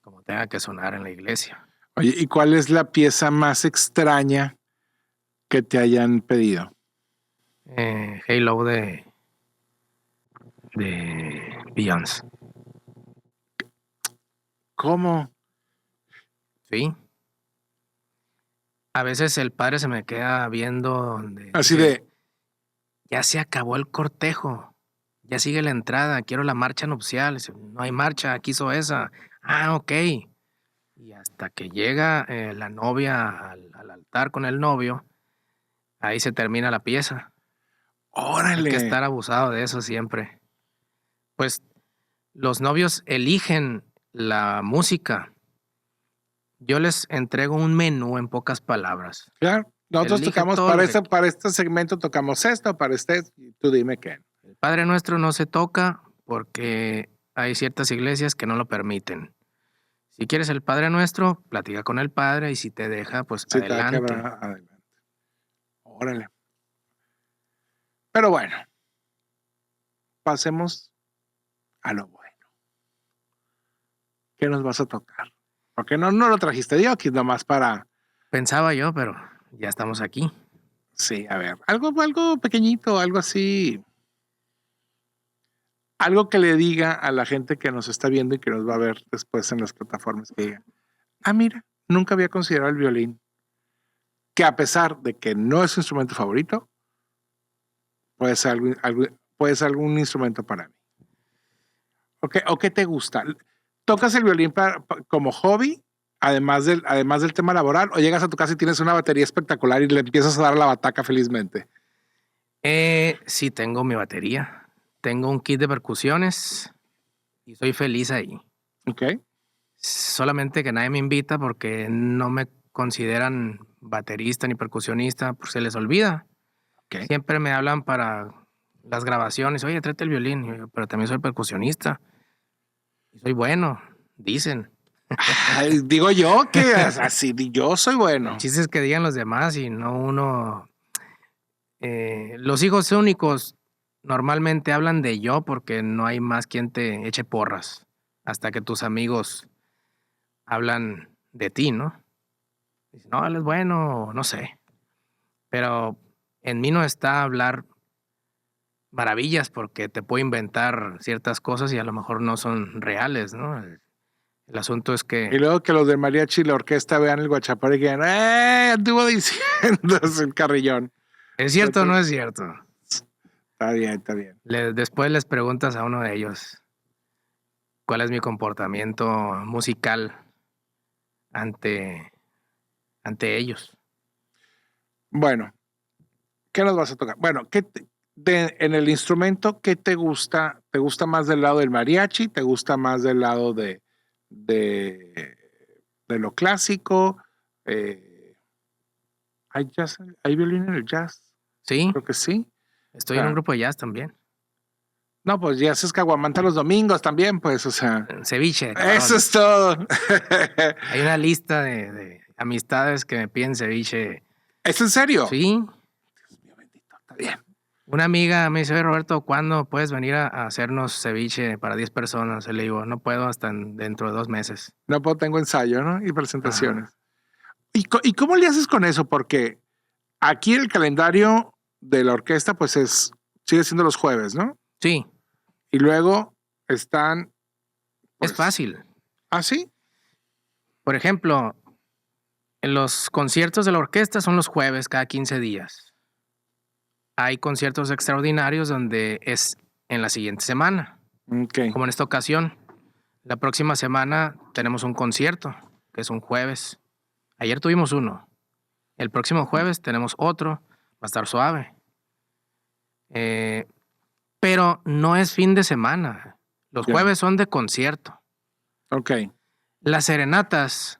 como tenga que sonar en la iglesia. Oye, ¿y cuál es la pieza más extraña que te hayan pedido? Halo de Beyoncé. ¿Cómo? Sí. A veces el padre se me queda viendo donde Así dice, ya se acabó el cortejo, ya sigue la entrada, quiero la marcha nupcial. Dice, no hay marcha, quiso esa. Ah, ok. Y hasta que llega la novia al altar con el novio, ahí se termina la pieza. Hay que Órale. estar abusado de eso siempre. Pues los novios eligen la música. Yo les entrego un menú en pocas palabras. Claro. Nosotros Elige tocamos todo lo que para este segmento tocamos esto, para este, y tú dime qué. el Padre Nuestro no se toca porque hay ciertas iglesias que no lo permiten. Si quieres el Padre Nuestro, platica con el Padre y si te deja, pues Sí, te va a adelante. quebrar adelante. Órale. Pero bueno, pasemos a lo bueno. ¿Qué nos vas a tocar? Porque no lo trajiste de aquí nomás para, Pensaba yo, pero ya estamos aquí. sí, a ver, algo pequeñito, algo así, algo que le diga a la gente que nos está viendo y que nos va a ver después en las plataformas, que diga, ah, mira, nunca había considerado el violín, que a pesar de que no es su instrumento favorito, puede ser algún instrumento para mí. ¿O qué te gusta? ¿Tocas el violín como hobby, además del tema laboral, o llegas a tu casa y tienes una batería espectacular y le empiezas a dar la bataca felizmente? Sí, tengo mi batería. Tengo un kit de percusiones y soy feliz ahí. Ok. Solamente que nadie me invita porque no me consideran baterista ni percusionista, pues se les olvida. Ok. Siempre me hablan para las grabaciones, oye, tráete el violín, y yo, pero también soy percusionista. Y soy bueno, dicen. Ay, digo yo que así, yo soy El bueno. chiste es que digan los demás y no uno. Los hijos únicos normalmente hablan de yo porque no hay más quien te eche porras hasta que tus amigos hablan de ti, ¿no? Dicen, no, él es bueno, no sé. Pero en mí no está hablar maravillas porque te puedo inventar ciertas cosas y a lo mejor no son reales, ¿no? El asunto es Y que luego que los del mariachi y la orquesta vean el guachapara y digan, anduvo diciendo es el carrillón. es cierto o no es cierto. Está bien, está bien. Después les preguntas a uno de ellos cuál es mi comportamiento musical ante, ante ellos. Bueno, ¿qué nos vas a tocar? Bueno, en el instrumento, ¿qué te gusta? ¿Te gusta más del lado del mariachi? ¿Te gusta más del lado de, de lo clásico? ¿Hay jazz? ¿Hay violín en el jazz? Sí, Creo que sí. estoy en un grupo de jazz también. No, pues jazz es caguamanta los domingos también, pues, o sea. Ceviche de Eso camarón. es todo. Hay una lista de amistades que me piden ceviche. ¿Es en serio? Sí, Dios mío bendito, está bien. una amiga me dice, "Oye, Roberto, ¿cuándo puedes venir a hacernos ceviche para 10 personas? Y le digo, no puedo hasta dentro de 2 meses. No puedo, tengo ensayo, ¿no? Y Ajá. presentaciones. ¿Y cómo le haces con eso? Porque aquí el calendario de la orquesta, pues sigue siendo los jueves, ¿no? Sí, Y luego están, es pues, fácil. ¿ah, sí? Por ejemplo, en los conciertos de la orquesta son los jueves cada 15 días. Hay conciertos extraordinarios donde es en la siguiente semana, Ok. como en esta ocasión. La próxima semana tenemos un concierto, que es un jueves. Ayer tuvimos uno. El próximo jueves tenemos otro. Va a estar suave. Pero no es fin de semana. Los Ya. jueves son de concierto. Ok. Las serenatas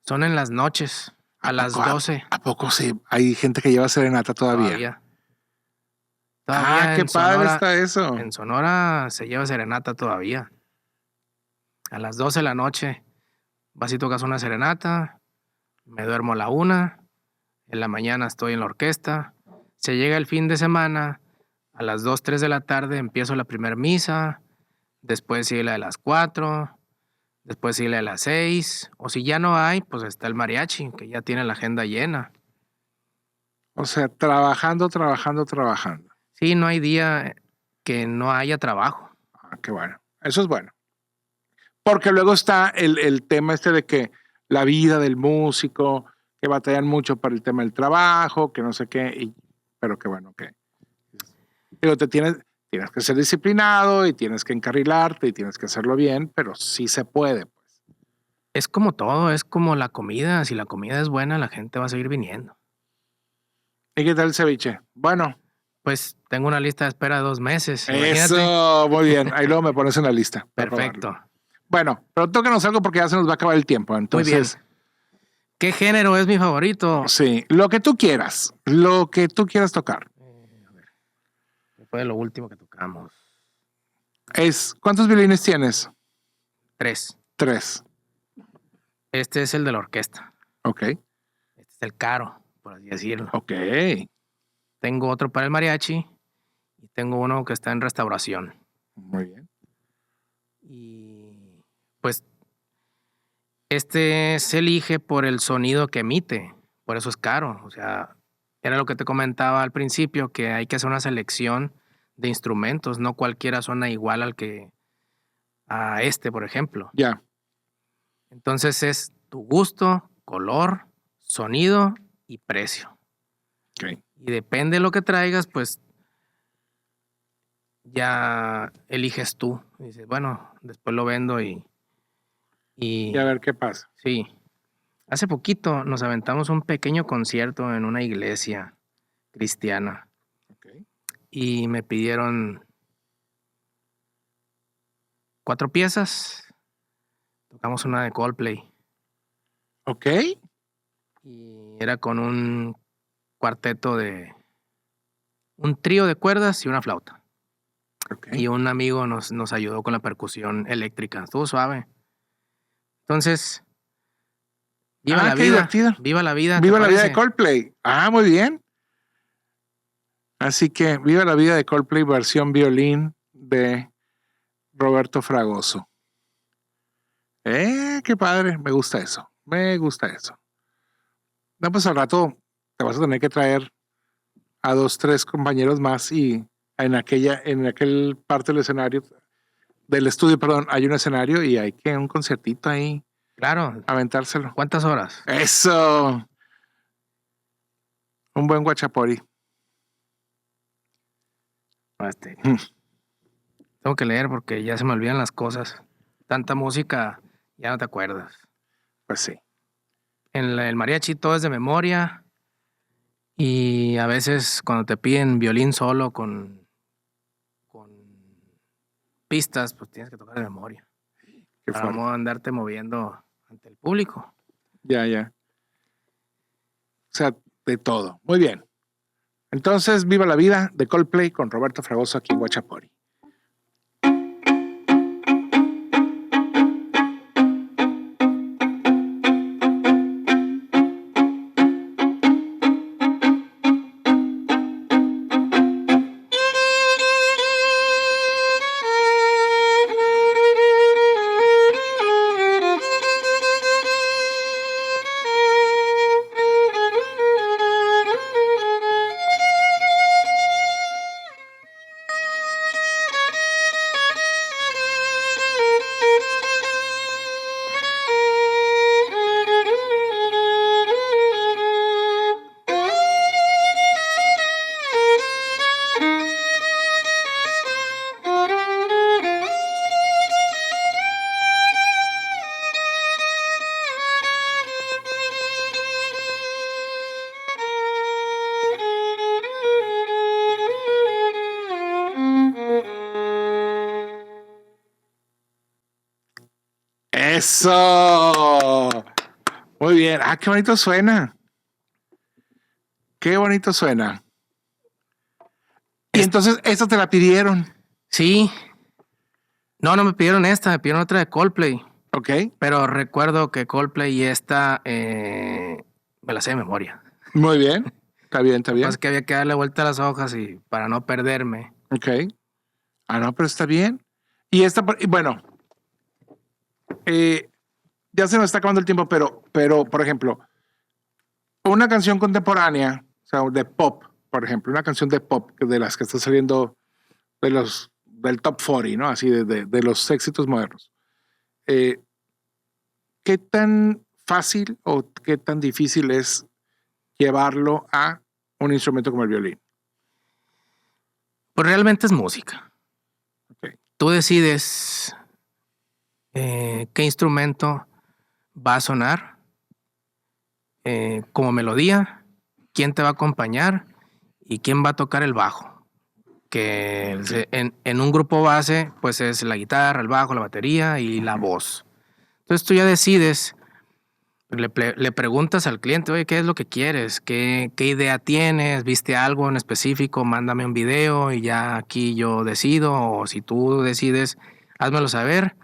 son en las noches, a las 12. ¿A poco sí? Hay gente que lleva serenata todavía. Todavía Qué padre está eso. en Sonora se lleva serenata todavía. A las 12 de la noche vas y tocas una serenata, me duermo a la 1, en la mañana estoy en la orquesta, se llega el fin de semana, a las 2, 3 de la tarde empiezo la primera misa, después sigue la de las 4, después sigue la de las 6, o si ya no hay, pues está el mariachi, que ya tiene la agenda llena. O sea, trabajando, trabajando, trabajando. Sí, no hay día que no haya trabajo. Qué bueno. Eso es bueno. Porque luego está el tema este de que la vida del músico, que batallan mucho para el tema del trabajo, que no sé qué, pero que bueno, que digo, tienes que ser disciplinado y tienes que encarrilarte y tienes que hacerlo bien, pero sí se puede, pues. Es como todo, es como la comida. Si la comida es buena, la gente va a seguir viniendo. ¿Y qué tal el ceviche? Bueno, Pues tengo una lista de espera de 2 meses, imagínate. eso, muy bien. Ahí luego me pones en la lista para probarlo. Perfecto. Bueno, pero tócanos algo porque ya se nos va a acabar el tiempo. Muy bien. Entonces, ¿Qué género es mi favorito? sí, lo que tú quieras tocar. A ver, ¿qué fue lo último que tocamos? ¿Cuántos violines tienes? 3. 3. Este es el de la orquesta. Ok, Este es el caro, por así decirlo. ok. Tengo otro para el mariachi y tengo uno que está en restauración. Muy bien. Y pues este se elige por el sonido que emite, por eso es caro. O sea, era lo que te comentaba al principio, que hay que hacer una selección de instrumentos, no cualquiera suena igual a este, por ejemplo. Ya. Entonces es tu gusto, color, sonido y precio. Ok. Y depende de lo que traigas, pues ya eliges tú. Dices, bueno, después lo vendo y Y a ver qué pasa. sí. Hace poquito nos aventamos un pequeño concierto en una iglesia cristiana Ok. y me pidieron 4 piezas. Tocamos una de Coldplay Ok. y era con un trío de cuerdas y una flauta. Ok. Y un amigo nos ayudó con la percusión eléctrica. Estuvo suave. Entonces, viva la Qué vida. divertido. Viva la vida. ¿te Viva la vida de parece? Coldplay. Muy bien. Así que viva la vida de Coldplay versión violín de Roberto Fragoso. Qué padre. Me gusta eso. Me gusta eso. No, pues al rato te vas a tener que traer a 2, 3 compañeros más y en aquel parte del estudio, perdón, hay un escenario y hay que un concertito ahí, Claro. aventárselo. ¿Cuántas horas? Eso. Un buen guachapori. Tengo que leer porque ya se me olvidan las cosas. Tanta música, ya no te acuerdas. Pues sí. En el mariachi todo es de memoria y a veces cuando te piden violín solo con pistas, pues tienes que tocar de memoria Qué para fuerte. no andarte moviendo ante el público. Ya. O sea, de todo. Muy bien. Entonces, viva la vida de Coldplay con Roberto Fragoso aquí en Guachapori. Eso. Muy bien. Qué bonito suena. Qué bonito suena. Y entonces, esta te la pidieron. Sí. No me pidieron esta, me pidieron otra de Coldplay. Ok. Pero recuerdo que Coldplay y esta me la sé de memoria. Muy bien. Está bien. Lo que pasa es que había que darle vuelta a las hojas y para no perderme. Ok. No, pero está bien. Y bueno, ya se nos está acabando el tiempo, pero, por ejemplo, una canción contemporánea, o sea, de pop, por ejemplo, una canción de pop de las que está saliendo del top 40, ¿no? Así de los éxitos modernos. ¿Qué tan fácil o qué tan difícil es llevarlo a un instrumento como el violín? Pues realmente es música. Okay. Tú decides qué instrumento va a sonar como melodía, quién te va a acompañar y quién va a tocar el bajo. Que en un grupo base, pues es la guitarra, el bajo, la batería y la voz. Entonces tú ya decides, le preguntas al cliente, oye, ¿qué es lo que quieres? ¿Qué idea tienes? ¿Viste algo en específico? Mándame un video y ya aquí yo decido. O si tú decides, házmelo saber.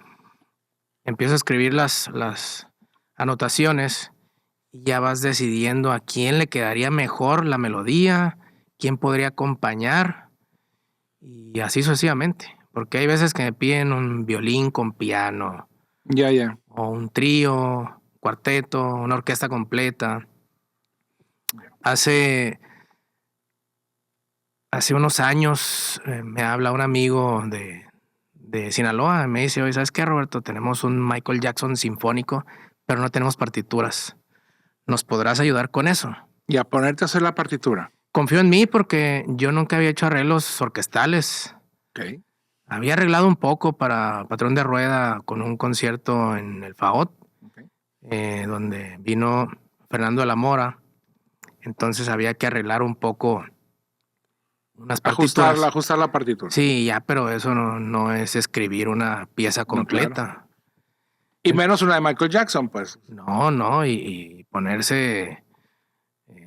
Empiezo a escribir las anotaciones y ya vas decidiendo a quién le quedaría mejor la melodía, quién podría acompañar y así sucesivamente. Porque hay veces que me piden un violín con piano Ya. o un trío, cuarteto, una orquesta completa. Hace unos años me habla un amigo de Sinaloa y me dice, oye, ¿sabes qué, Roberto? Tenemos un Michael Jackson sinfónico, pero no tenemos partituras. ¿Nos podrás ayudar con eso? Y a ponerte a hacer la partitura. Confío en mí porque yo nunca había hecho arreglos orquestales. Ok. Había arreglado un poco para Patrón de Rueda con un concierto en el FAOT, donde vino Fernando de la Mora. Entonces había que arreglar un poco unas partituras. Ajustar la partitura. Sí, ya, pero eso no es escribir una pieza completa. No, claro. Y menos una de Michael Jackson, pues. No, y ponerse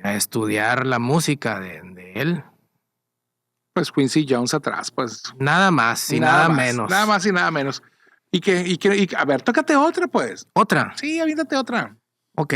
a estudiar la música de él. Pues Quincy Jones atrás, pues. Nada más y nada menos. Nada más y nada menos. Y a ver, tócate otra, pues. ¿Otra? Sí, aviéntate otra. Ok.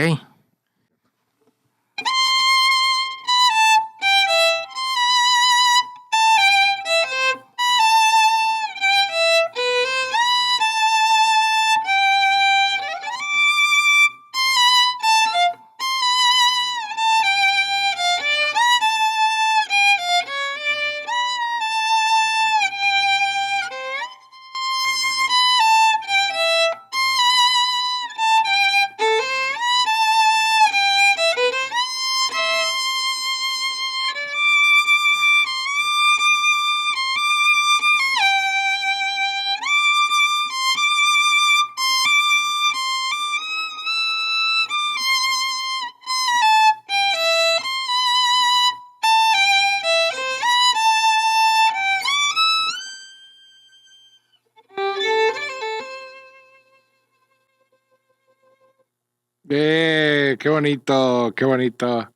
Qué bonito, qué bonito,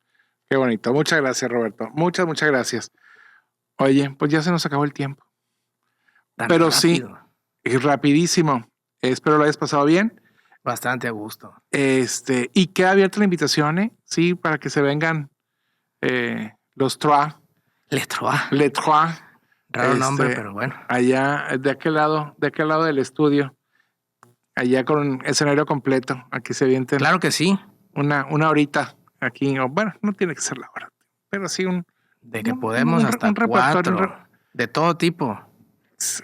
qué bonito. Muchas gracias, Roberto. Muchas gracias. Oye, pues ya se nos acabó el tiempo. Tan Pero rápido. sí, y rapidísimo. Espero lo hayas pasado bien. Bastante a gusto. Y queda abierta la invitación, ¿eh? Sí, para que se vengan los Trois, Le Trois. les Trois. Raro nombre, pero bueno. Allá, de aquel lado del estudio. Allá con escenario completo. Aquí se avienten. Claro que sí. Una horita aquí. O, bueno, no tiene que ser la hora. Pero sí de que podemos hasta un repertorio, 4. De todo tipo.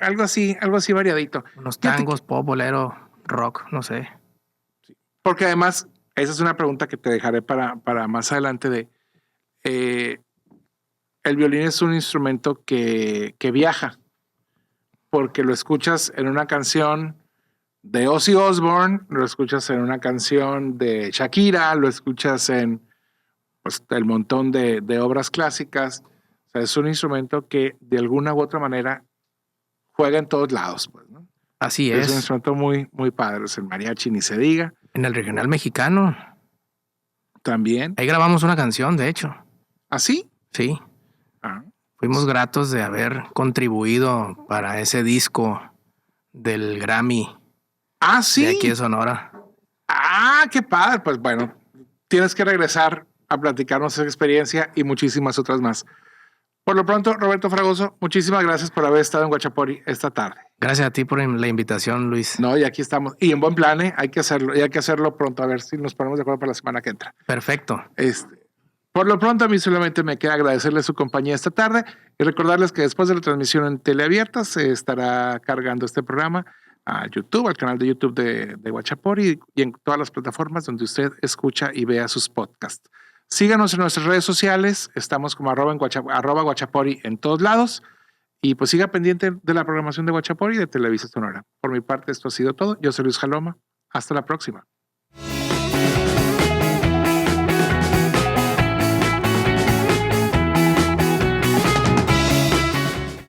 Algo así variadito. Unos tangos, pop, bolero, rock, no sé. Porque además, esa es una pregunta que te dejaré para más adelante de el violín es un instrumento que viaja, porque lo escuchas en una canción de Ozzy Osbourne, lo escuchas en una canción de Shakira, lo escuchas en pues, el montón de obras clásicas. O sea, es un instrumento que de alguna u otra manera juega en todos lados. Pues, ¿no? Así es. Es un instrumento muy, muy padre. Es el mariachi, ni se diga. En el regional mexicano. También. Ahí grabamos una canción, de hecho. ¿Ah, sí? Sí. Fuimos gratos de haber contribuido para ese disco del Grammy. Ah, sí. De aquí de Sonora. Ah, qué padre. Pues bueno, tienes que regresar a platicarnos esa experiencia y muchísimas otras más. Por lo pronto, Roberto Fragoso, muchísimas gracias por haber estado en Guachapori esta tarde. Gracias a ti por la invitación, Luis. No, y aquí estamos. Y en buen plan, hay que hacerlo. Y hay que hacerlo pronto, a ver si nos ponemos de acuerdo para la semana que entra. Perfecto. Por lo pronto, a mí solamente me queda agradecerles su compañía esta tarde y recordarles que después de la transmisión en Teleabierta se estará cargando este programa a YouTube, al canal de YouTube de Guachapori y en todas las plataformas donde usted escucha y vea sus podcasts. Síganos en nuestras redes sociales, estamos como arroba Guachapori en todos lados y pues siga pendiente de la programación de Guachapori y de Televisa Sonora. Por mi parte, esto ha sido todo. Yo soy Luis Jaloma. Hasta la próxima.